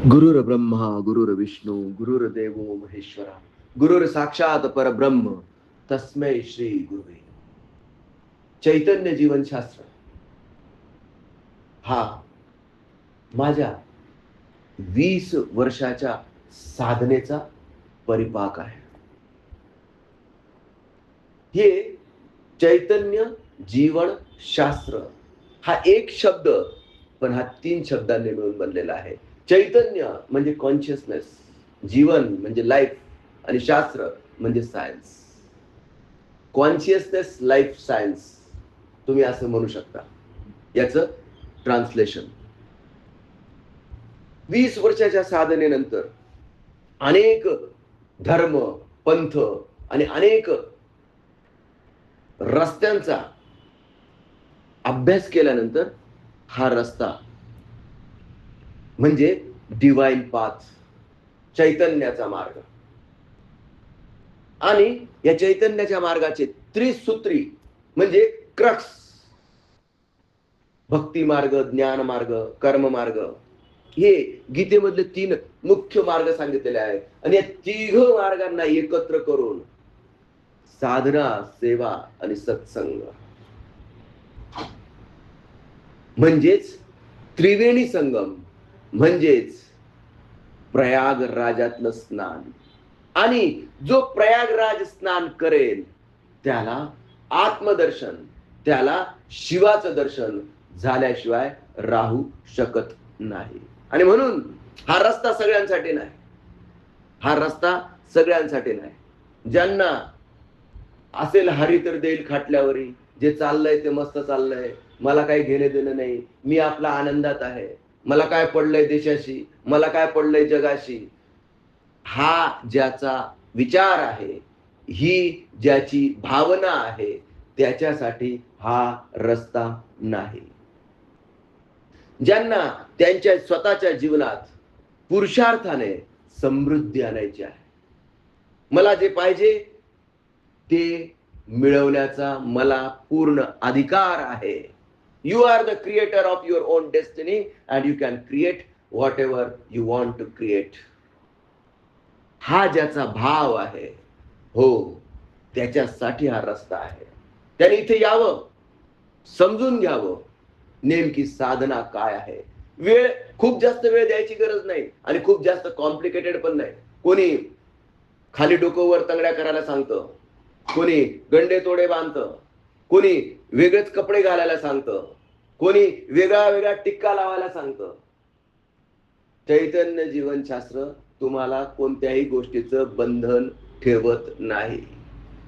गुरुर्ब्रह्मा गुरुर्विष्णू गुरुर्देवो महेश्वरा गुरुर साक्षात परब्रह्म तस्मै श्री गुरुवे. चैतन्य जीवनशास्त्र हा माझ्या 20 वर्षाच्या साधनेचा परिपाक आहे. हे चैतन्य जीवन शास्त्र हा एक शब्द, पण हा 3 शब्दांनी मिळून बनलेला आहे. चैतन्य म्हणजे कॉन्शियसनेस, जीवन म्हणजे लाईफ आणि शास्त्र म्हणजे सायन्स. कॉन्शियसनेस लाईफ सायन्स तुम्ही असं म्हणू शकता. याचं ट्रान्सलेशन 20 वर्षाच्या साधनेनंतर अनेक धर्म, पंथ आणि अनेक रस्त्यांचा अभ्यास केल्यानंतर हा रस्ता म्हणजे डिवाइन पाथ, चैतन्याचा मार्ग. आणि या चैतन्याच्या मार्गाचे त्रिसूत्री म्हणजे क्रक्स, भक्ती मार्ग, ज्ञान मार्ग, कर्म मार्ग, हे गीतेमधले 3 मुख्य मार्ग सांगितलेले आहेत. आणि या 3 मार्गांना एकत्र करून साधना, सेवा आणि सत्संग म्हणजेच त्रिवेणी संगम, म्हणजेच प्रयागराजातलं स्नान. आणि जो प्रयागराज स्नान करेल त्याला आत्मदर्शन, त्याला शिवाचं दर्शन झाल्याशिवाय राहू शकत नाही. आणि म्हणून हा रस्ता सगळ्यांसाठी नाही. हा रस्ता सगळ्यांसाठी नाही. ज्यांना असेल हरी तर देईल खाटल्यावरी, जे चाललंय ते मस्त चाललंय, मला काही घेणे देणं नाही, मी आपला आनंदात आहे, मला काय पडलंय देशाशी, मला काय पडलंय जगाशी, हा ज्याचा विचार आहे, ही ज्याची भावना आहे, त्याच्यासाठी हा रस्ता नाही. ज्यांना त्यांच्या स्वतःच्या जीवनात पुरुषार्थाने समृद्धी आणायची आहे, मला जे पाहिजे ते मिळवण्याचा मला पूर्ण अधिकार आहे. You are the creator of your own destiny and you can create whatever you want to create. हा ज्याचा भाव आहे, हो, त्याच्यासाठी हा रस्ता आहे. त्याने इथे यावं, समजून घ्यावं नेमकी साधना काय आहे. खूप जास्त वेळ द्यायची गरज नाही आणि खूप जास्त कॉम्प्लिकेटेड पण नाही. कोणी खाली डोकं तंगड्या करायला सांगतं, कोणी गंडे तोडे बांधतं, कोणी वेगळेच कपडे घालायला सांगतं, कोणी वेगळा वेगळा टिक्का लावायला सांगतं. चैतन्य जीवनशास्त्र तुम्हाला कोणत्याही गोष्टीचं बंधन ठेवत नाही.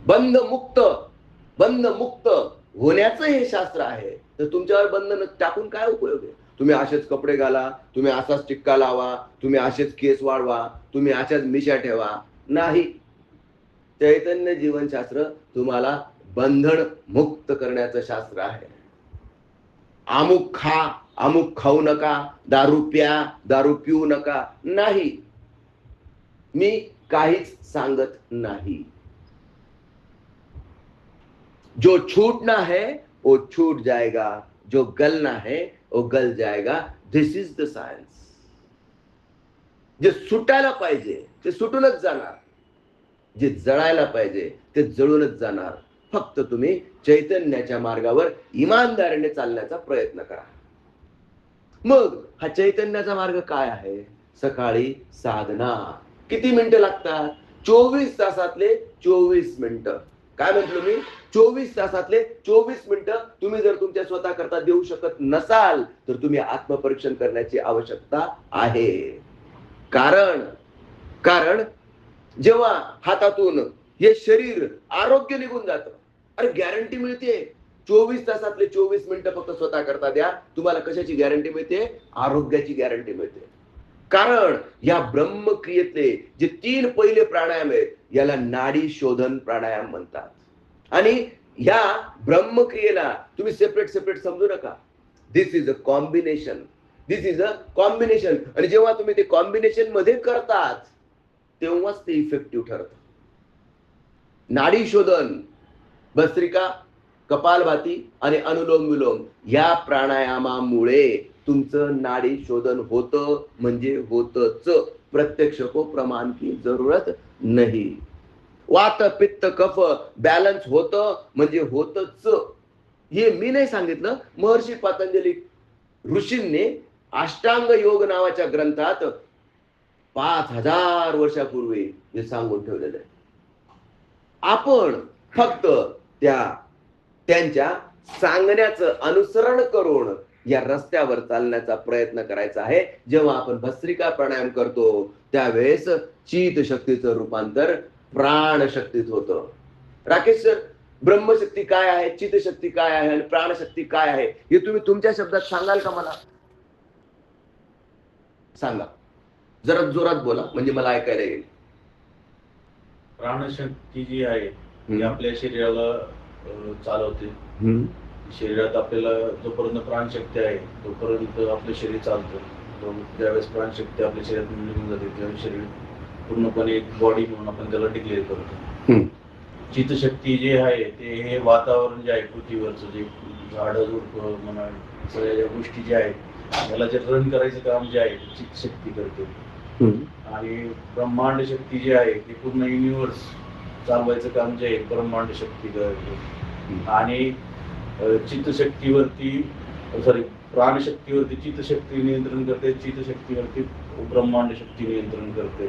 बंधमुक्त होण्याचं हे शास्त्र आहे. तर तुमच्यावर बंधन टाकून काय उपयोग आहे? तुम्ही असेच कपडे घाला, तुम्ही असाच टिक्का लावा, तुम्ही असेच केस वाढवा, तुम्ही अशाच मिशा ठेवा, नाही. चैतन्य जीवनशास्त्र तुम्हाला बंधन मुक्त करण्याचं शास्त्र आहे. अमुक खा, अमुक खाऊ नका, दारू प्या, दारू पिऊ नका, नाही. मी काहीच सांगत नाही. जो छूटना है वो छूट जाएगा, जो गलना है वो गल जाएगा. दिस इज द सायन्स. जे सुटायला पाहिजे ते सुटूनच जाणार, जे जळायला पाहिजे ते जळूनच जाणार. फक्त तुम्ही चैतन्याच्या मार्गावर इमानदारीने चालण्याचा प्रयत्न करा. मग हा चैतन्याचा मार्ग काय आहे? सकाळी साधना. किती मिनिटं लागतात? 24 तासातले 24 मिनिटं. काय म्हटलो मी? 24 तासातले 24 मिनिटं तुम्ही जर तुमच्या स्वतः करता देऊ शकत नसाल तर तुम्ही आत्मपरीक्षण करण्याची आवश्यकता आहे. कारण जेव्हा हातातून हे शरीर आरोग्य निघून जातं, अरे गॅरंटी मिळते 24 तासातले 24 मिनिटं फक्त स्वतः करता द्या, तुम्हाला कशाची गॅरंटी मिळते? आरोग्याची गॅरंटी मिळते. कारण या ब्रह्मक्रियेतले जे 3 पहिले प्राणायाम आहेत याला नाडी शोधन प्राणायाम म्हणतात. आणि या ब्रह्मक्रियेला तुम्ही सेपरेट समजू नका. दिस इज अ कॉम्बिनेशन. आणि जेव्हा तुम्ही ते कॉम्बिनेशन मध्ये करतात तेव्हाच ते इफेक्टिव्ह ठरतं. नाडी शोधन, भस्त्रिका, कपालभाती आणि अनुलोम विलोम या प्राणायामामुळे तुमचं नाडी शोधन होतं म्हणजे होतच, प्रत्यक्ष को प्रमाण की जरूरत नाही. वात पित्त कफ बॅलन्स होतं म्हणजे होतच. हे मी नाही सांगितलं, महर्षी पतंजली ऋषींनी अष्टांग योग नावाच्या ग्रंथात 5000 वर्षापूर्वी हे सांगून ठेवलेलं आहे. आपण फक्त त्यांच्या सांगण्याचं अनुसरण करून या रस्त्यावर चालण्याचा प्रयत्न करायचा आहे. जेव्हा आपण भस्त्रिका प्राणायाम करतो त्यावेळेस चित शक्तीचं रूपांतर प्राणशक्तीत होतं. राकेश सर, ब्रह्मशक्ती काय आहे, चितशक्ती काय आहे आणि प्राणशक्ती काय आहे हे तुम्ही तुमच्या शब्दात सांगाल का? मला सांगा, जरा जोरात बोला म्हणजे मला ऐकायला येईल. प्राणशक्ती जी आहे ती आपल्या शरीराला चालवते. शरीरात आपल्याला जोपर्यंत प्राणशक्ती आहे तोपर्यंत आपलं शरीर चालतं. ज्यावेळेस प्राणशक्ती आपल्या शरीरात निघून जाते त्यावेळेस शरीर पूर्णपणे एक बॉडी म्हणून आपण त्याला डिक्लेअर करतो. चितशक्ती जे आहे ते हे वातावरण जे आहे पृथ्वीवरचं, जे झाडं झुडपं म्हणा सगळ्या ज्या गोष्टी ज्या आहेत याला जे रन करायचं काम जे आहे चितशक्ती करते. आणि ब्रह्मांड शक्ती जी आहे ती पूर्ण युनिव्हर्स चालवायचं काम जे आहे ब्रह्मांड शक्ती करते. आणि चितशक्तीवरती प्राणशक्तीवरती चितशक्ती नियंत्रण करते, चितशक्तीवरती ब्रह्मांड शक्ती नियंत्रण करते.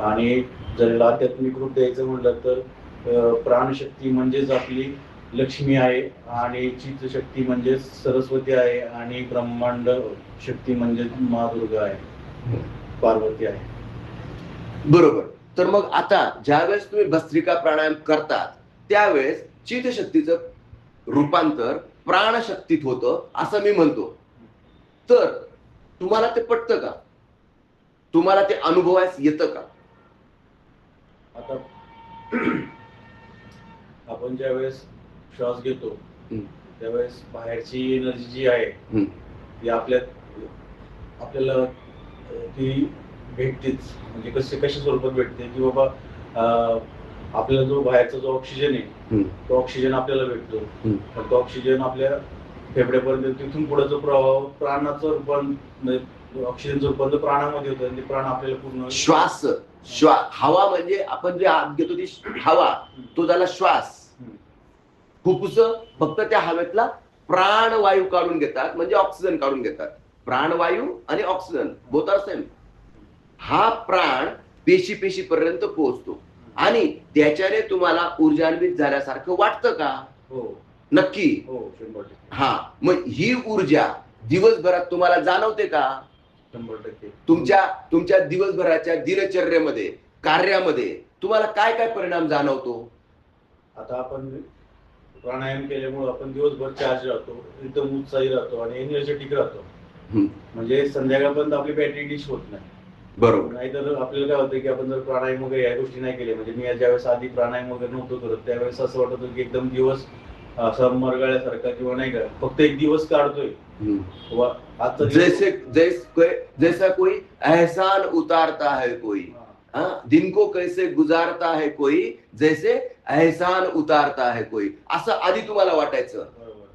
आणि जर आध्यात्मिक रूप द्यायचं म्हटलं तर प्राणशक्ती म्हणजेच आपली लक्ष्मी आहे आणि चितशक्ती म्हणजे सरस्वती आहे आणि ब्रह्मांड शक्ती म्हणजे मा दुर्गा आहे, पार्वती आहे. बरोबर. तर मग आता ज्यावेळेस तुम्ही भस्त्रिका प्राणायाम करतात त्यावेळेस चितशक्तीचं रूपांतर प्राणशक्तीत होतं असं मी म्हणतो. तर तुम्हाला ते पटतं का? तुम्हाला ते अनुभवायला येतं का? आता आपण ज्यावेळेस श्वास घेतो त्यावेळेस बाहेरची एनर्जी जी आहे ती आपल्याला ती भेटतेच. म्हणजे कशा स्वरूपात भेटते की बाबा आपल्याला जो बाहेरचा जो ऑक्सिजन आहे तो ऑक्सिजन आपल्याला भेटतो. पण तो ऑक्सिजन आपल्या फेफड्यापर्यंत तिथून पुढे जो प्रवाह प्राणाचं रूपांतर ऑक्सिजनचं रूपांतर प्राणामध्ये होतं आणि ते प्राण आपल्याला पूर्ण श्वास हवा म्हणजे आपण जे आत घेतो ती हवा, तो झाला श्वास. फुफ्फुस फक्त त्या हवेतला प्राणवायू काढून घेतात म्हणजे ऑक्सिजन काढून घेतात. प्राणवायू आणि ऑक्सिजन बोथ आर सेम. हा प्राण पेशीपर्यंत पोहोचतो आणि त्याच्याने तुम्हाला ऊर्जान्वित झाल्यासारखं वाटतं का? हो, नक्की. हो, 100%. हा, मग ही ऊर्जा दिवसभरात तुम्हाला जाणवते का? 100%. तुमच्या दिवसभराच्या दिनचर्येमध्ये, कार्यामध्ये तुम्हाला काय काय परिणाम जाणवतो? आता आपण प्राणायाम केल्यामुळे आपण दिवसभर चार्ज राहतो, एकदम उत्साही राहतो आणि एनर्जेटिक राहतो. म्हणजे संध्याकाळपर्यंत आपली बॅटरी डिश होत नाही. बरोबर. नाहीतर आपल्याला काय होतं की आपण जर प्राणायाम वगैरे या गोष्टी नाही केल्या, म्हणजे मी ज्यावेळेस आधी प्राणायाम वगैरे नव्हतो करत त्यावेळेस असं वाटत होतं की एकदम दिवस असा मरगळ्यासारखा किंवा नाही का फक्त एक दिवस काढतोय. आता जैसा कोई एहसान उतारता है कोई, दिन को कैसे गुजारता है कोई, जैसे एहसान उतारता है कोई, असं आधी तुम्हाला वाटायचं.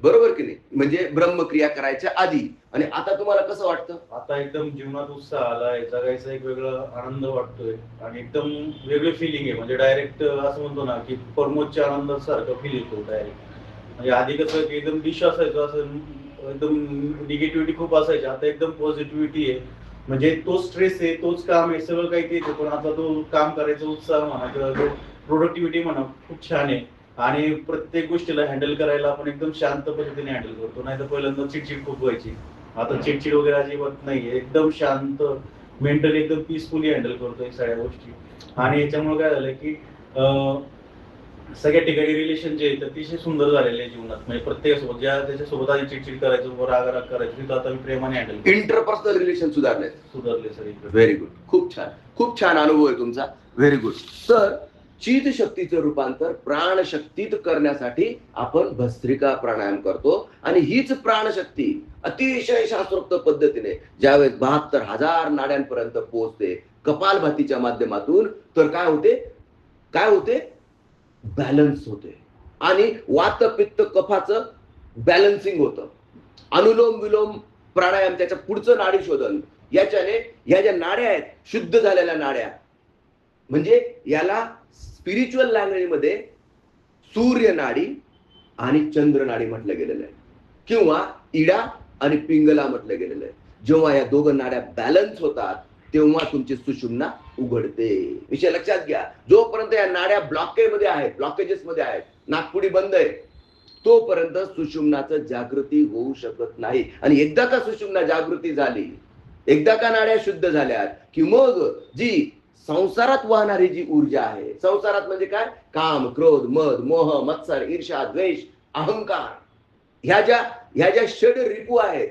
बरोबर की नाही? म्हणजे ब्रह्मक्रिया करायच्या आधी. आणि आता तुम्हाला कसं वाटतं? आता एकदम जीवनात उत्साह आलाय, जगायचा एक वेगळा आनंद वाटतोय आणि एकदम वेगळी फिलिंग आहे. म्हणजे डायरेक्ट असं म्हणतो ना की परमोच्च आनंदासारखं फील येतो डायरेक्ट. म्हणजे आधी कसं की एकदम डिश असायचं, असं एकदम निगेटिव्हिटी खूप असायची, आता एकदम पॉझिटिव्हिटी आहे. म्हणजे तो स्ट्रेस आहे, तोच काम आहे, सगळं काही तेच आहे, पण आता तो काम करायचा उत्साह म्हणा किंवा प्रोडक्टिव्हिटी म्हणा खूप छान आहे. आणि प्रत्येक गोष्टीला हँडल करायला आपण एकदम शांत पद्धतीने हँडल करतो. नाही तर पहिल्यांदा चिडचिड खूप व्हायची, आता चिडचिड वगैरे अजिबात नाहीये, एकदम शांत मेंटली एकदम पीसफुली हँडल करतोय सगळ्या गोष्टी. आणि याच्यामुळे काय झालं की सगळ्या ठिकाणी रिलेशन जे आहेत अतिशय सुंदर झालेले आहे जीवनात. म्हणजे प्रत्येकासोबत ज्या त्याच्यासोबत आधी चिडचिड करायचो, राग करायचो, तिथं आता मी प्रेमाने हँडल. इंटरपर्सनल रिलेशन सुधारले सर. Very good. खूप छान अनुभव आहे तुमचा. Very good. तर चित शक्तीचं रूपांतर प्राणशक्तीत करण्यासाठी आपण भस्त्रिका प्राणायाम करतो आणि हीच प्राणशक्ती अतिशय शास्त्रोक्त पद्धतीने ज्यावेळेस 72,000 नाड्यांपर्यंत पोहोचते कपालभातीच्या माध्यमातून, तर काय होते बॅलन्स होते आणि वात पित्त कफाचं बॅलन्सिंग होतं. अनुलोम विलोम प्राणायाम त्याच्या पुढचं नाडी शोधन. याच्याने ह्या ज्या नाड्या आहेत शुद्ध झालेल्या नाड्या, म्हणजे याला स्पिरिच्युअल लँग्वेजमध्ये सूर्य नाडी आणि चंद्र नाडी म्हटलं गेलेलं आहे, किंवा इडा आणि पिंगला म्हटलं गेलेलं आहे. जेव्हा या दोघं नाड्या बॅलन्स होतात तेव्हा तुमची सुषुम्ना उघडते. विषय लक्षात घ्या, जोपर्यंत या नाड्या ब्लॉकेजमध्ये आहेत, ब्लॉकेजेस मध्ये आहेत, नाकपुडी बंद आहे, तोपर्यंत सुषुम्नाचं जागृती होऊ शकत नाही. आणि एकदा का सुषुम्ना जागृती झाली, एकदा का नाड्या शुद्ध झाल्यात, की मग जी संसारात वाहणारी जी ऊर्जा आहे, संसारात म्हणजे काय, काम, क्रोध, मद, मोह, मत्सर, ईर्ष्या, द्वेष, अहंकार, ह्या ज्या षड रिपू आहेत,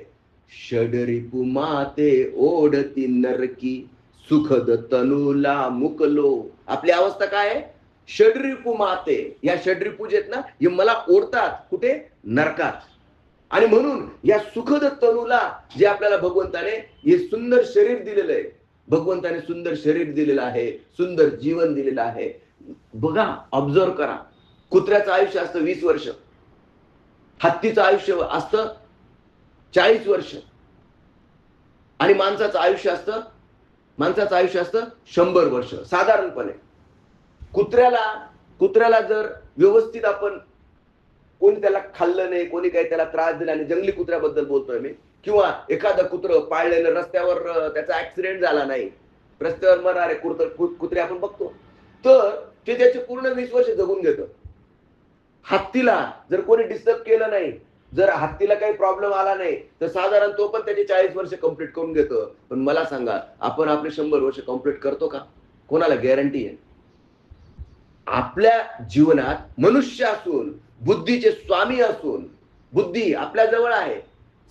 षड रिपू माते ओढती नरकी सुखद तनुला मुकलो. आपली अवस्था काय आहे, षडरिपू माते, या षडरिपू जे आहेत ना, हे मला ओढतात कुठे, नरकात. आणि म्हणून या सुखद तनुला जे आपल्याला भगवंताने हे सुंदर शरीर दिलेलं आहे, भगवंताने सुंदर शरीर दिलेलं आहे, सुंदर जीवन दिलेलं आहे. बघा, ऑब्झर्व करा, कुत्र्याचं आयुष्य असतं 20 वर्ष, हत्तीचं आयुष्य असतं 40 वर्ष, आणि माणसाचं आयुष्य असतं 100 वर्ष साधारणपणे. कुत्र्याला जर व्यवस्थित आपण, कोणी त्याला खाल्लं नाही, कोणी काही त्याला त्रास दिला नाही, जंगली कुत्र्याबद्दल बोलतोय मी, किंवा एखादं कुत्रं पाळलेलं रस्त्यावर त्याचा ऍक्सिडेंट झाला नाही, रस्त्यावर मरणारे कुत्रे आपण बघतो, तर ते त्याचे पूर्ण 20 वर्ष जगून घेतं. हत्तीला जर कोणी डिस्टर्ब केलं नाही, जर हत्तीला काही प्रॉब्लेम आला नाही, तर साधारण तो पण त्याचे 40 वर्ष कंप्लीट करून घेतो. पण मला सांगा, आपण आपले 100 वर्ष कंप्लीट करतो का? कोणाला गॅरंटी आहे? आपल्या जीवनात मनुष्य असून, बुद्धीचे स्वामी असून, बुद्धी आपल्या जवळ आहे,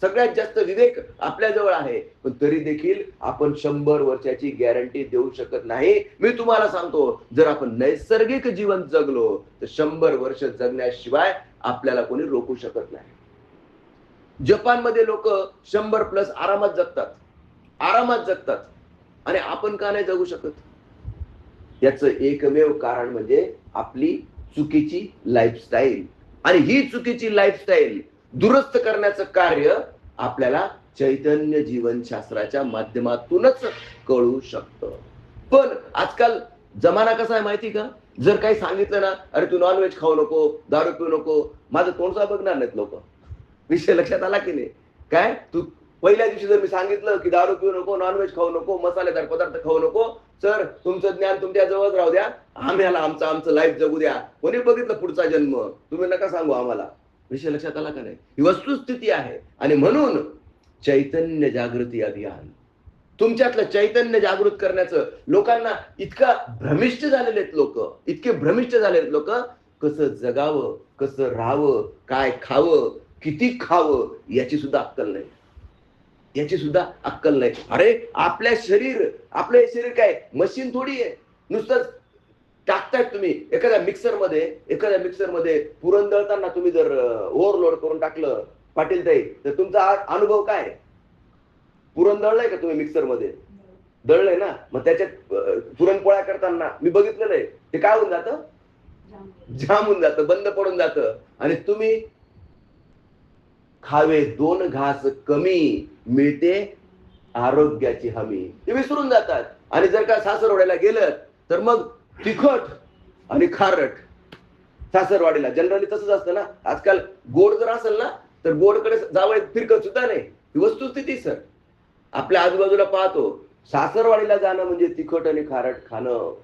सगळ्यात जास्त विवेक आपल्या जवळ आहे, पण तरी देखील आपण 100 वर्षाची गॅरंटी देऊ शकत नाही. मी तुम्हाला सांगतो, जर आपण नैसर्गिक जीवन जगलो तर 100 वर्ष जगण्याशिवाय आपल्याला कोणी रोखू शकत नाही. जपानमध्ये लोक 100+ आरामात जगतात, आणि आपण का नाही जगू शकत? याचं एकमेव कारण म्हणजे आपली चुकीची लाईफस्टाईल. आणि ही चुकीची लाईफस्टाईल दुरुस्त करण्याचं कार्य आपल्याला चैतन्य जीवनशास्त्राच्या माध्यमातूनच कळू शकतं. पण आजकाल जमाना कसा आहे माहिती का, जर काही सांगितलं ना, अरे तू नॉनव्हेज खाऊ नको, दारू पिऊ नको, माझं तोंडचा बघणार नाहीत लोक. विषय लक्षात आला की नाही? काय तू पहिल्या दिवशी जर मी सांगितलं की दारू पिऊ नको, नॉनव्हेज खाऊ नको, मसालेदार पदार्थ खाऊ नको, सर तुमचं ज्ञान तुमच्या जवळ राहू द्या, आम्हाला आमचं लाईफ जगू द्या, कोणी बघितलं पुढचा जन्म, तुम्ही नका सांगू आम्हाला. विषय लक्षात आला का नाही? ही वस्तुस्थिती आहे. आणि म्हणून चैतन्य जागृती अभियान, तुमच्यातलं चैतन्य जागृत करण्याचं, लोकांना इतका भ्रमिष्ट झालेले आहेत लोक, इतके भ्रमिष्ट झालेले आहेत लोक, कसं जगावं, कसं राहावं, काय खावं, किती खावं, याची सुद्धा अक्कल नाही. अरे आपलं शरीर काय मशीन थोडी आहे, नुसतंच टाकतायत तुम्ही. एखाद्या मिक्सरमध्ये पुरण दळताना तुम्ही जर ओव्हरलोड करून टाकलं पाटील ताई, तर तुमचा अनुभव काय? पुरण दळलंय का तुम्ही? मिक्सरमध्ये दळलंय ना, मग त्याच्यात पुरणपोळ्या करताना मी बघितलेलं आहे, ते काय होऊन जातं, जाम होऊन जातं, बंद पडून जातं. आणि तुम्ही खावे 2 घास कमी, मिळते आरोग्याची हमी, ते विसरून जातात. आणि जर का सासरवाडीला गेलं तर मग तिखट आणि खारट. सासरवाडीला जनरली तसंच असतं ना. आजकाल गोड जर असेल ना, तर गोडकडे जावं फिरकत सुद्धा नाही. ही वस्तुस्थिती सर आपल्या आजूबाजूला पाहतो. सासरवाडीला जाणं म्हणजे तिखट आणि खारट खाणं,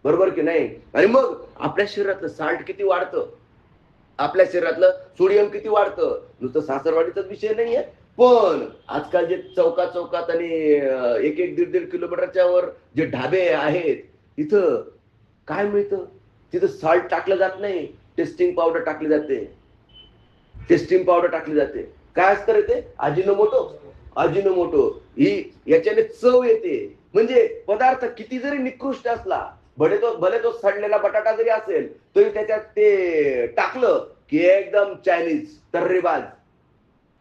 बरोबर की नाही? आणि मग आपल्या शरीरातलं साल्ट किती वाढतं, आपल्या शरीरातलं सोडियम किती वाढतं. नुसतं सासरवाडीचाच विषय नाहीये, पण आजकाल जे चौकात आणि 1-1, 1.5 किलोमीटरच्या वर जे ढाबे आहेत, तिथं काय मिळतं? तिथं साल्ट टाकलं जात नाही, टेस्टिंग पावडर टाकली जाते. काय असतं रे ते? अजिनोमोटो. ही याच्याने चव येते. म्हणजे पदार्थ किती जरी निकृष्ट असला, भले तो सडलेला बटाटा जरी असेल, तरी त्याच्यात ते टाकलं की एकदम चायनीज, तर्रेबाज.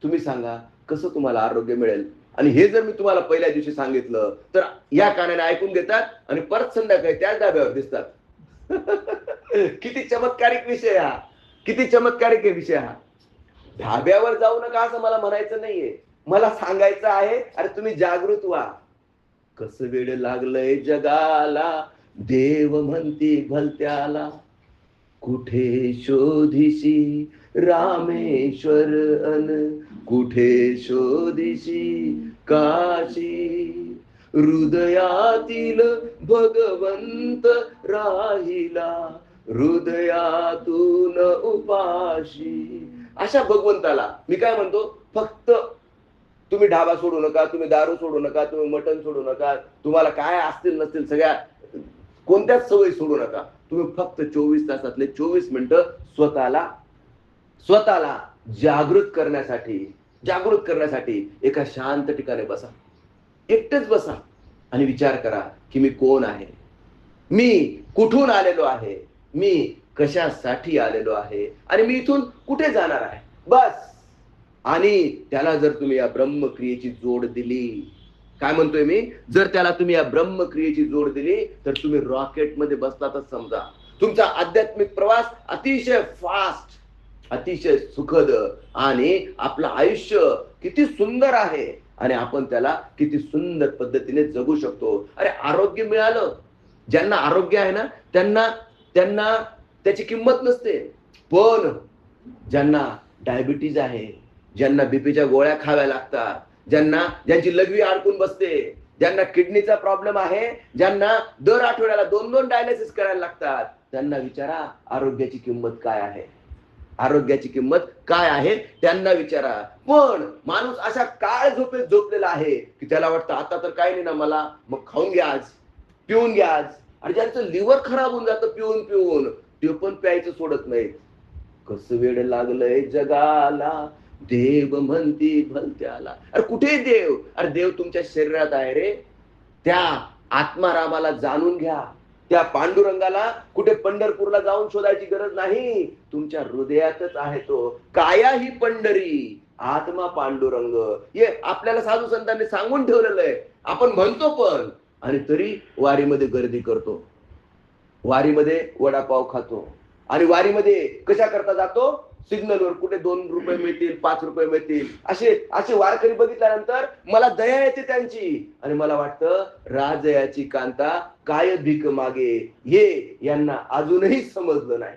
तुम्ही सांगा कसं तुम्हाला आरोग्य मिळेल? आणि हे जर मी तुम्हाला पहिल्या दिवशी सांगितलं तर या कानाने ऐकून घेतात आणि परत संध्याकाळी त्याच धाब्यावर दिसतात. किती चमत्कारिक विषय हा. धाब्यावर जाऊ नका असं मला म्हणायचं नाहीये. मला सांगायचं आहे, अरे तुम्ही जागृत व्हा. कसं वेळ लागलंय जगाला, देव म्हणती भलत्याला, कुठे शोधिशी रामेश्वर अन कुठे शोधिशी काशी, हृदयातील भगवंत राहिला हृदयातून उपाशी. अशा भगवंताला मी काय म्हणतो, फक्त तुम्ही ढाबा सोडू नका, तुम्ही दारू सोडू नका, तुम्ही मटण सोडू नका, तुम्हाला काय असतील नसतील सगळ्या कोणत्याच सवयी सोडू नका. तुम्ही फक्त 24 तासातले 24 मिनिटं स्वतःला जागृत करण्यासाठी एका शांत ठिकाणी बसा, एकटेच बसा आणि विचार करा की मी कोण आहे, मी कुठून आलेलो आहे, मी कशासाठी आलेलो आहे आणि मी इथून कुठे जाणार आहे. बस. आणि त्याला जर तुम्ही या ब्रह्मक्रियेची जोड दिली, काय म्हणतोय मी, जर त्याला तुम्ही या ब्रह्मक्रियेची जोड दिली तर तुम्ही रॉकेटमध्ये बसलातच समजा. तुमचा आध्यात्मिक प्रवास अतिशय फास्ट, अतिशय सुखद आणि आपलं आयुष्य किती सुंदर आहे आणि आपण त्याला किती सुंदर पद्धतीने जगू शकतो. अरे आरोग्य मिळालं, ज्यांना आरोग्य आहे ना त्यांना त्याची किंमत नसते. पण ज्यांना डायबिटीज आहे, ज्यांना बीपीच्या गोळ्या खाव्या लागतात, ज्यांची लघवी अडकून बसते, ज्यांना किडनीचा प्रॉब्लेम आहे, ज्यांना दर आठवड्याला 2-2 डायलिसिस करायला लागतात, त्यांना विचारा आरोग्याची किंमत काय आहे, आरोग्याची किंमत काय आहे त्यांना विचारा. पण माणूस अशा काळ झोपेत झोपलेला आहे की त्याला वाटतं आता तर काही नाही ना मला, मग खाऊन घ्या आज, पिऊन घ्या आज. आणि ज्यांचं लिव्हर खराब होऊन जातं पिऊन ते पण प्यायचं सोडत नाहीत. कसं वेळ लागलंय जगाला, देव म्हणती भलत्याला. अरे कुठे देव, अरे देव तुमच्या शरीरात आहे रे. त्या आत्मारामाला जाणून घ्या, त्या पांडुरंगाला कुठे पंढरपूरला जाऊन शोधायची गरज नाही, तुमच्या हृदयातच आहे तो. काया ही पंढरी आत्मा पांडुरंग, हे आपल्याला साधू संतांनी सांगून ठेवलेलं आहे. आपण म्हणतो पण आणि तरी वारीमध्ये गर्दी करतो, वारीमध्ये वडापाव खातो आणि वारीमध्ये कशा करता जातो, सिग्नलवर कुठे 2 रुपये मिळतील, 5 रुपये मिळतील, असे वारकरी बघितल्यानंतर मला दया येते त्यांची आणि मला वाटतं राजयाची कांता काय भीक मागे, हे यांना अजूनही समजलं नाही.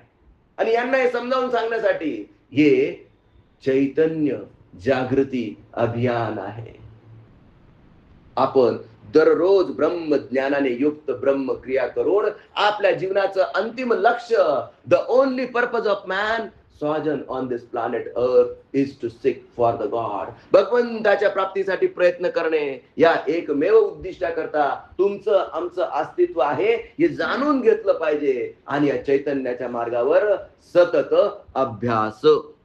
आणि यांना हे समजावून सांगण्यासाठी हे चैतन्य जागृती अभियान आहे. आपण दररोज ब्रह्मज्ञानाने युक्त ब्रह्मक्रिया करून आपल्या जीवनाचं अंतिम लक्ष, the only purpose of man sojourn on this planet earth is to seek for the God. भगवंताच्या प्राप्तीसाठी प्रयत्न करणे, या एकमेव उद्दिष्टाकरता तुमचं आमचं अस्तित्व आहे हे जाणून घेतलं पाहिजे. आणि या चैतन्याच्या मार्गावर सतत अभ्यास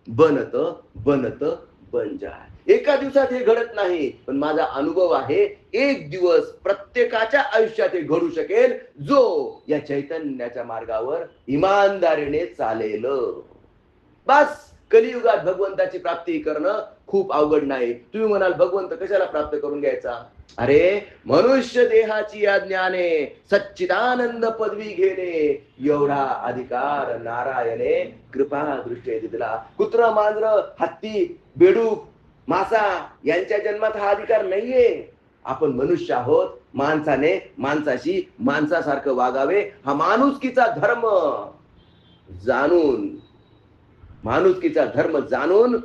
बनत बन जाय. एका दिवसात हे घडत नाही, पण माझा अनुभव आहे एक दिवस प्रत्येकाच्या आयुष्यात हे घडू शकेल जो या चैतन्याच्या मार्गावर इमानदारीने चालेल. बस. कलियुगात भगवंताची प्राप्ती करणं खूप अवघड नाही. तुम्ही म्हणाल भगवंत कशाला प्राप्त करून घ्यायचा, अरे मनुष्य देहाची या ज्ञाने सच्चिदानंद पदवी घेणे एवढा अधिकार नारायणे कृपा दृष्टी दिला. कुत्र, मांजर, हत्ती, बेडूक, मासा यांच्या जन्मात हा अधिकार नाहीये. आपण मनुष्य आहोत, माणसाने माणसाशी माणसासारखं वागावे हा माणुसकीचा धर्म जाणून, माणुसकीचा धर्म जाणून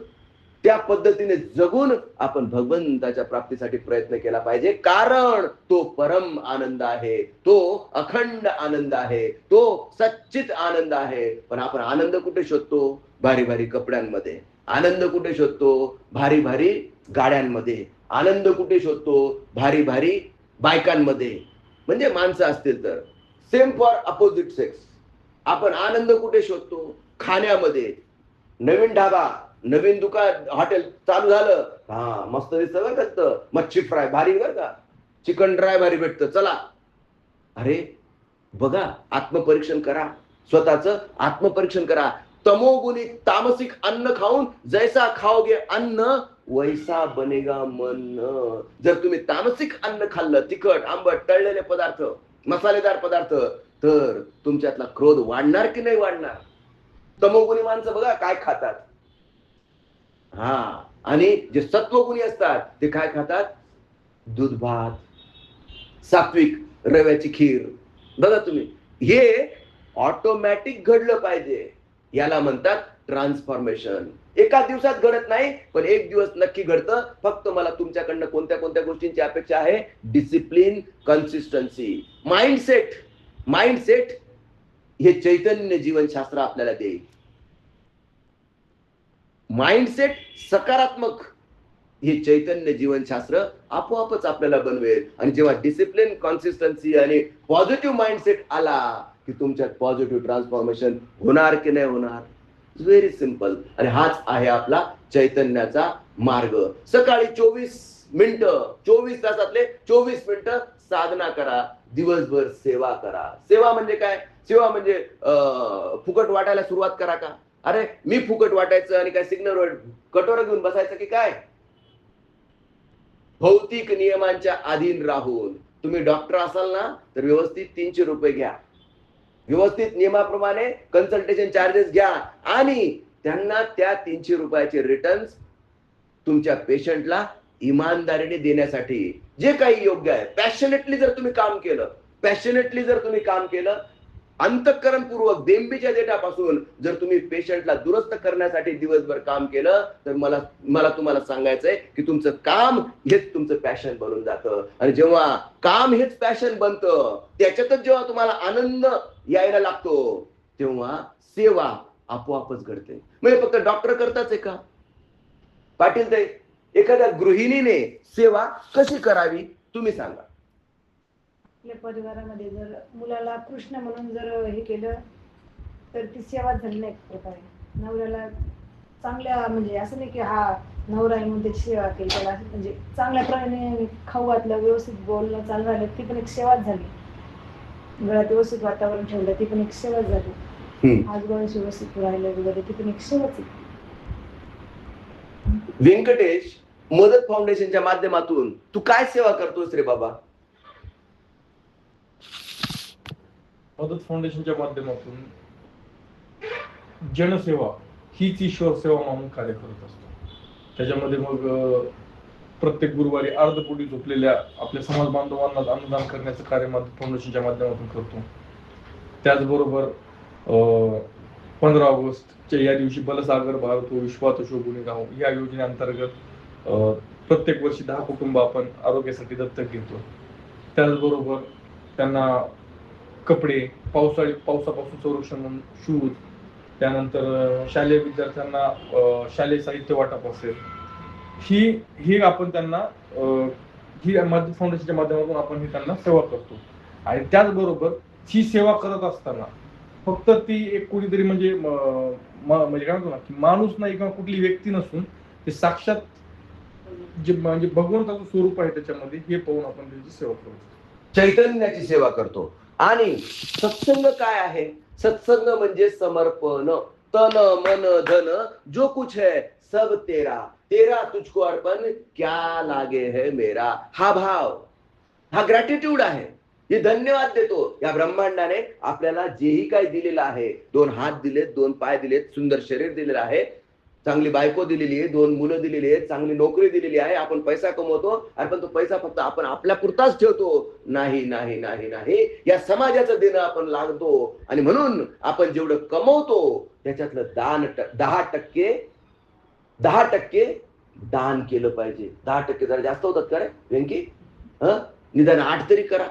त्या पद्धतीने जगून आपण भगवंताच्या प्राप्तीसाठी प्रयत्न केला पाहिजे. कारण तो परम आनंद आहे, तो अखंड आनंद आहे, तो सच्चित आनंद आहे. पण आपण आनंद कुठे शोधतो, भारी भारी कपड्यांमध्ये. आनंद कुठे शोधतो, भारी भारी गाड्यांमध्ये. आनंद कुठे शोधतो, भारी भारी बायकांमध्ये, म्हणजे माणसं असतील तर. Same for opposite sex. आपण आनंद कुठे शोधतो, खाण्यामध्ये. नवीन ढाबा, नवीन दुकान, हॉटेल चालू झालं, हा मस्त दिसतं बरं का, मच्छी फ्राय भारी बरं का, चिकन ड्राय भारी भेटतं, चला. अरे बघा, आत्मपरीक्षण करा, स्वतःचं आत्मपरीक्षण करा. तमोगुणी तामसिक अन्न खाऊन जैसा खाओगे अन्न वैसा बनेगा मन. जर तुम्ही तामसिक अन्न खाल्लं, तिखट, आंबट, तळलेले पदार्थ, मसालेदार पदार्थ, तर तुमच्यातला क्रोध वाढणार की नाही वाढणार. तमोगुणी माणसं बघा काय खातात, हा आणि जे सत्वगुणी असतात ते काय खातात? दूध भात, सात्विक, रव्याची खीर. बघा तुम्ही, हे ऑटोमॅटिक घडलं पाहिजे. याला म्हणतात ट्रान्सफॉर्मेशन. एका दिवसात घडत नाही, पण एक दिवस नक्की घडतं. फक्त मला तुमच्याकडनं कोणत्या कोणत्या गोष्टींची अपेक्षा आहे? Discipline, consistency, mindset. माइंडसेट हे चैतन्य जीवनशास्त्र आपल्याला देईल. माइंडसेट सकारात्मक हे चैतन्य जीवनशास्त्र आपोआपच आपल्याला बनवेल. आणि जेव्हा डिसिप्लिन, कन्सिस्टन्सी आणि पॉझिटिव्ह माइंडसेट आला की तुमच्यात पॉझिटिव्ह ट्रान्सफॉर्मेशन होणार की नाही होणार? Very simple. आणि हाच आहे आपला चैतन्याचा मार्ग. सकाळी 24 मिनिटं, 24 तासातले 24 मिनिटं साधना करा. दिवसभर सेवा करा. सेवा म्हणजे काय? सेवा म्हणजे फुकट वाटायला सुरुवात करा का? अरे मी फुकट वाटायचं आणि काय सिग्नलवर कटोरं घेऊन बसायचं की काय? भौतिक नियमांच्या अधीन राहून. तुम्ही डॉक्टर असाल ना तर व्यवस्थित 300 रुपये घ्या. व्यवस्थित नियमाप्रमाणे कन्सल्टेशन चार्जेस घ्या आणि त्यांना त्या 300 रुपयाचे रिटर्न्स तुमच्या पेशंटला इमानदारीने देण्यासाठी जे काही योग्य आहे. पॅशनेटली जर तुम्ही काम केलं, अंतःकरणपूर्वक देंबीच्या देठापासून जर तुम्ही पेशंटला दुरुस्त करण्यासाठी दिवसभर काम केलं तर मला तुम्हाला सांगायचंय की तुमचं काम हेच तुमचं पॅशन बनून जातं. आणि जेव्हा काम हेच पॅशन बनतं, त्याच्यातच जेव्हा तुम्हाला आनंद यायला लागतो तेव्हा सेवा आपोआपच घडते. म्हणजे फक्त डॉक्टर करताच आहे का? पाटील ताई, एखाद्या गृहिणीने सेवा कशी करावी तुम्ही सांगा. आपल्या परिवारामध्ये जर मुलाला कृष्ण म्हणून जर हे केलं तर ती सेवा झाली नाही. एक प्रकारे नवऱ्याला चांगल्या, म्हणजे असं नाही की हा नवरा आहे म्हणून त्याची सेवा केली, त्याला म्हणजे चांगल्या प्रमाणे खाऊ घातलं, व्यवस्थित बोलणं चालू राहिलं, ती पण एक सेवाच झाली. घरात व्यवस्थित वातावरण ठेवलं, ती पण एक सेवाच झाली. आजूबाजूला व्यवस्थित राहिलं वगैरे, ती पण एक सेवाच आहे. व्यंकटेश, मदत फाउंडेशनच्या माध्यमातून तू काय सेवा करतोस रे बाबा? मदत फाउंडेशनच्या माध्यमातून जनसेवा हीच ईश्वर सेवा म्हणून कार्य करत असतो. त्याच्यामध्ये मग प्रत्येक गुरुवारी अर्धपोटी झोपलेल्या आपल्या समाज बांधवांना अन्नदान करण्याचं कार्य मदत फाउंडेशनच्या माध्यमातून करतो. त्याचबरोबर 15 ऑगस्टच्या या दिवशी बलसागर भारत हो विश्वात शोभून राहो या योजनेअंतर्गत प्रत्येक वर्षी 10 कुटुंब आपण आरोग्यासाठी दत्तक घेतो. त्याचबरोबर त्यांना कपडे, पावसापासून संरक्षण म्हणून शूज, त्यानंतर शालेय विद्यार्थ्यांना शालेय साहित्य वाटप असेल, ही आपण त्यांना ही मदत फाउंडेशनच्या माध्यमातून आपण ही त्यांना सेवा करतो. आणि त्याचबरोबर ही सेवा करत असताना फक्त ती एक कोणीतरी म्हणजे काय म्हणतो ना की माणूस नाही किंवा कुठली व्यक्ती नसून ते साक्षात जे म्हणजे भगवंताचं स्वरूप आहे त्याच्यामध्ये, हे पाहून आपण त्याची सेवा करतो, चैतन्याची सेवा करतो. आणि सत्संग काय आहे? सत्संग म्हणजे समर्पण. तन मन धन जो कुछ है सब तेरा, तेरा तुझको अर्पण क्या लागे है मेरा. हा भाव, हा ग्रॅटिट्यूड आहे. हे धन्यवाद देतो या ब्रह्मांडाने आपल्याला जेही काही दिलेलं आहे. 2 हात दिलेत, 2 पाय दिलेत, सुंदर शरीर दिलेलं आहे, चांगली बायको दिलेली आहे, 2 मुलं दिलेली आहेत, चांगली नोकरी दिलेली आहे. आपण पैसा कमवतो, पण तो पैसा फक्त आपण आपल्या पुरताच ठेवतो. नाही नाही नाही नाही, या समाजाचं देणं आपण लागतो. आणि म्हणून आपण जेवढं कमवतो त्याच्यातलं 10% दान केलं पाहिजे. 10% जरा जास्त होतात का रे व्यंकी? निदान 8 तरी करा.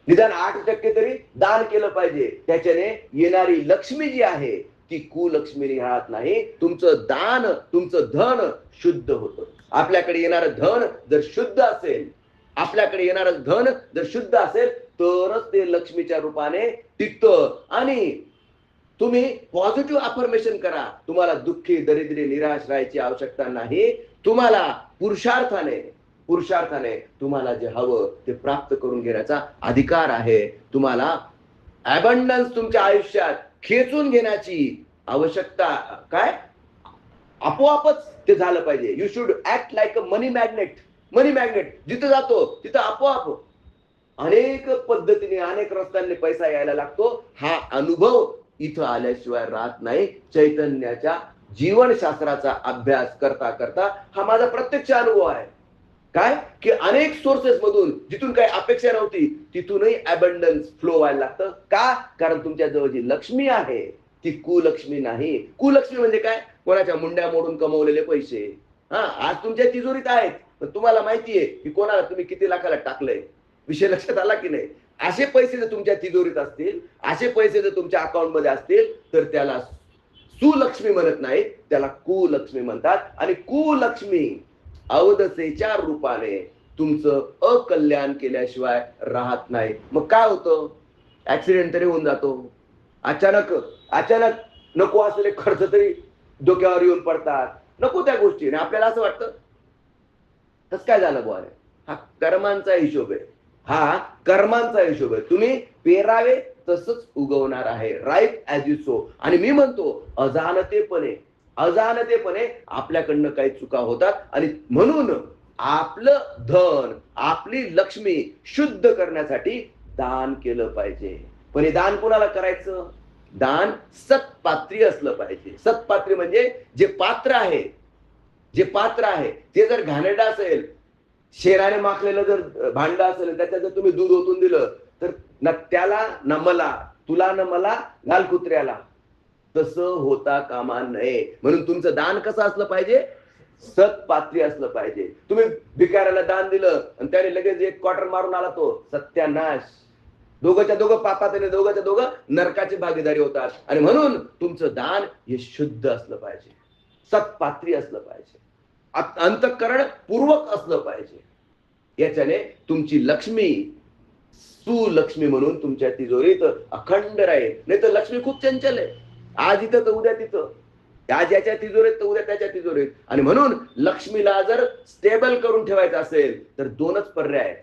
निदान 8% तरी दान केलं पाहिजे. त्याच्याने येणारी लक्ष्मी जी आहे ती कुलक्ष्मी राहत नाही. तुमचं दान, तुमचं धन शुद्ध होतं. आपल्याकडे येणारं धन जर शुद्ध असेल तरच ते लक्ष्मीच्या रूपाने टिकतं. आणि तुम्ही पॉझिटिव्ह अफर्मेशन करा. तुम्हाला दुःखी, दरिद्री, निराश राहायची आवश्यकता नाही. तुम्हाला पुरुषार्थाने तुम्हाला जे हवं ते प्राप्त करून घेण्याचा अधिकार आहे. तुम्हाला अबंडन्स तुमच्या आयुष्यात खेचून घेण्याची आवश्यकता काय? आपोआपच ते झालं पाहिजे. You should act like a money magnet. जिथं जातो तिथं आपोआप अनेक पद्धतीने, अनेक रस्त्यांनी पैसा यायला लागतो. हा अनुभव इथं आल्याशिवाय राहत नाही. चैतन्याच्या जीवनशास्त्राचा अभ्यास करता करता हा माझा प्रत्यक्ष अनुभव आहे. काय की अनेक सोर्सेस मधून जिथून काही अपेक्षा नव्हती तिथूनही अबंडन्स फ्लो व्हायला लागतं. का? कारण तुमच्या जवळ जी लक्ष्मी आहे ती कुलक्ष्मी नाही. कुलक्ष्मी म्हणजे काय? कोणाच्या मुंड्या मोडून कमवलेले पैसे. आज तुमच्या तिजोरीत आहेत, पण तुम्हाला माहितीये की कोणाला तुम्ही किती लाखाला टाकलंय. विषय लक्षात आला की नाही? असे पैसे जर तुमच्या तिजोरीत असतील, असे पैसे जर तुमच्या अकाउंट मध्ये असतील, तर त्याला सुलक्ष्मी म्हणत नाहीत, त्याला कुलक्ष्मी म्हणतात. आणि कुलक्ष्मी अवदसेच्या रूपाने तुमचं अकल्याण केल्याशिवाय राहत नाही. मग काय होतं? ऍक्सिडेंट तरी होऊन जातो. अचानक नको असलेले खर्च तरी डोक्यावर येऊन पडतात. नको त्या गोष्टी. आणि आपल्याला असं वाटतं तस काय झालं बुवा? हा कर्मांचा हिशोब आहे. हा कर्मांचा हिशोब आहे. तुम्ही पेरावे तसंच उगवणार आहे. Right as you sow. आणि मी म्हणतो अजाणतेपणे आपल्याकडनं काही चुका होतात आणि म्हणून आपलं धन, आपली लक्ष्मी शुद्ध करण्यासाठी दान केलं पाहिजे. पण हे दान कोणाला करायचं? दान सत्पात्री असलं पाहिजे. सत्पात्री म्हणजे जे पात्र आहे ते जर घाणेरडं असेल, शेराने माखलेलं जर भांड असेल, त्याच्यात जर तुम्ही दूध ओतून दिलं तर ना त्याला ना मला, तुला ना मला, लाल कुत्र्याला, तसं होता कामा नये. म्हणून तुमचं दान कसं असलं पाहिजे? सत्पात्री असलं पाहिजे. तुम्ही भिकाऱ्याला दान दिलं आणि त्याने लगेच एक क्वार्टर मारून आला, तो सत्यानाश. दोघंच्या दोघं पापात आणि दोघंच्या दोघं नरकाची भागीदारी होतात. आणि म्हणून तुमचं दान हे शुद्ध असलं पाहिजे, सत्पात्री असलं पाहिजे, अंतःकरण पूर्वक असलं पाहिजे. याच्याने तुमची लक्ष्मी सुलक्ष्मी म्हणून तुमच्या तिजोरीत अखंड राहील. नाही तर लक्ष्मी खूप चंचल आहे. आज इथं तर उद्या तिथं, आज याच्या तिजोरीत तर उद्या त्याच्या तिजोरीत. आणि म्हणून लक्ष्मीला जर स्टेबल करून ठेवायचं असेल तर दोनच पर्याय आहेत.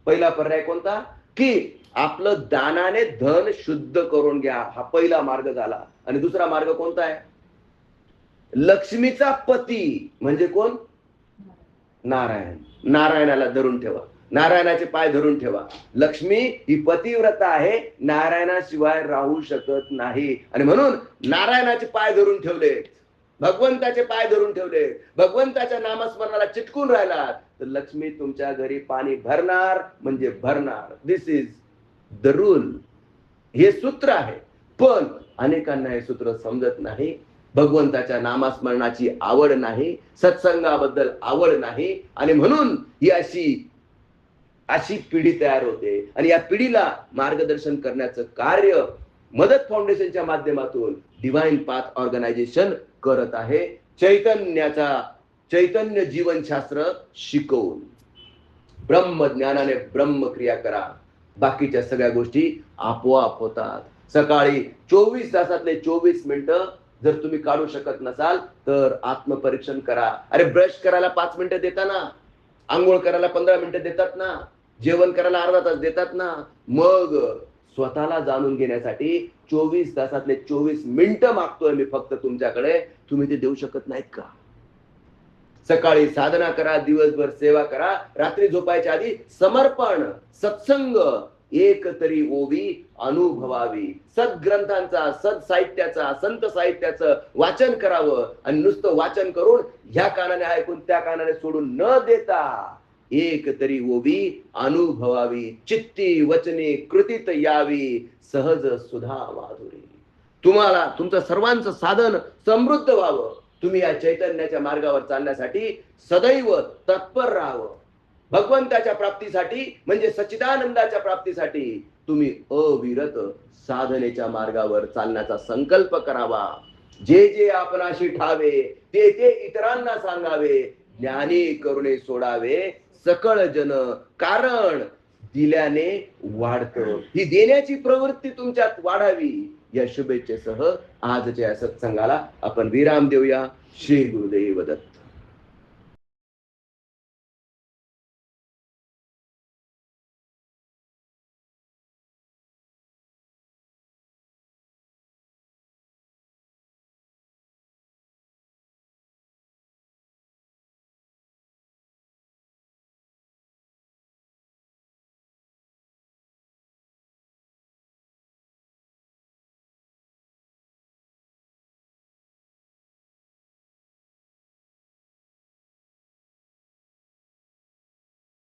पहिला पर्याय कोणता? की आपलं दानाने धन शुद्ध करून घ्या, हा पहिला मार्ग झाला. आणि दुसरा मार्ग कोणता आहे? लक्ष्मीचा पती म्हणजे कोण? नारायण. नारायणाला धरून ठेवा, नारायणाचे पाय धरून ठेवा. लक्ष्मी ही पतिव्रता आहे, नारायणाशिवाय राहू शकत नाही. आणि म्हणून नारायणाचे पाय धरून ठेवले, भगवंताचे पाय धरून ठेवले, भगवंताच्या नामस्मरणाला चिटकून राहिलात तर लक्ष्मी तुमच्या घरी पाणी भरणार म्हणजे भरणार. दिस इज द रूल. हे सूत्र आहे. पण अनेकांना हे सूत्र समजत नाही. भगवंताच्या नामस्मरणाची आवड नाही, सत्संगाबद्दल आवड नाही. आणि म्हणून ही अशी पिढी तयार होते. आणि या पिढीला मार्गदर्शन करण्याचं कार्य मदत फाउंडेशनच्या माध्यमातून डिव्हाइन पाथ ऑर्गनायझेशन करत आहे. चैतन्य जीवनशास्त्र शिकवून ब्रह्मज्ञानाने ब्रह्मक्रिया करा. बाकीच्या सगळ्या गोष्टी आपोआप होतात. सकाळी 24 तासातले 24 मिनिटं जर तुम्ही काढू शकत नसाल तर आत्मपरीक्षण करा. अरे ब्रश करायला 5 मिनिटं देता ना, आंघोळ करायला 15 मिनिटं देतात ना, जेवण करायला अर्धा तास देतात ना. मग स्वतःला जाणून घेण्यासाठी 24 तासातले 24 मिनिटं मागतोय मी फक्त तुमच्याकडे. तुम्ही ते देऊ शकत नाहीत का? सकाळी साधना करा, दिवसभर सेवा करा, रात्री झोपायच्या आधी समर्पण, सत्संग, एक तरी ओवी अनुभवावी. सद्ग्रंथांचा, सद्साहित्याचा, संत साहित्याचं वाचन करावं. आणि नुसतं वाचन करून ह्या कानाने ऐकून त्या कानाने सोडून न देता एक तरी ओवी अनुभवावी. चित्ती वचने कृतीत यावी, सहज सुधा माधुरी. तुम्हाला तुमचं सर्वांचं साधन समृद्ध व्हावं. तुम्ही या चैतन्याच्या मार्गावर चालण्यासाठी सदैव तत्पर राहावं. भगवंताच्या प्राप्तीसाठी म्हणजे सच्चिदानंदाच्या प्राप्तीसाठी तुम्ही अविरत साधनेच्या मार्गावर चालण्याचा संकल्प करावा. जे जे आपणाशी ठावे ते ते इतरांना सांगावे. ज्ञानी करुणे सोडावे सकळ जन, कारण दिल्याने वाढतं. ही देण्याची प्रवृत्ती तुमच्यात वाढावी. या शुभेच्छेसह आजच्या या सत्संगाला आपण विराम देऊया. श्री गुरुदेव दत्त.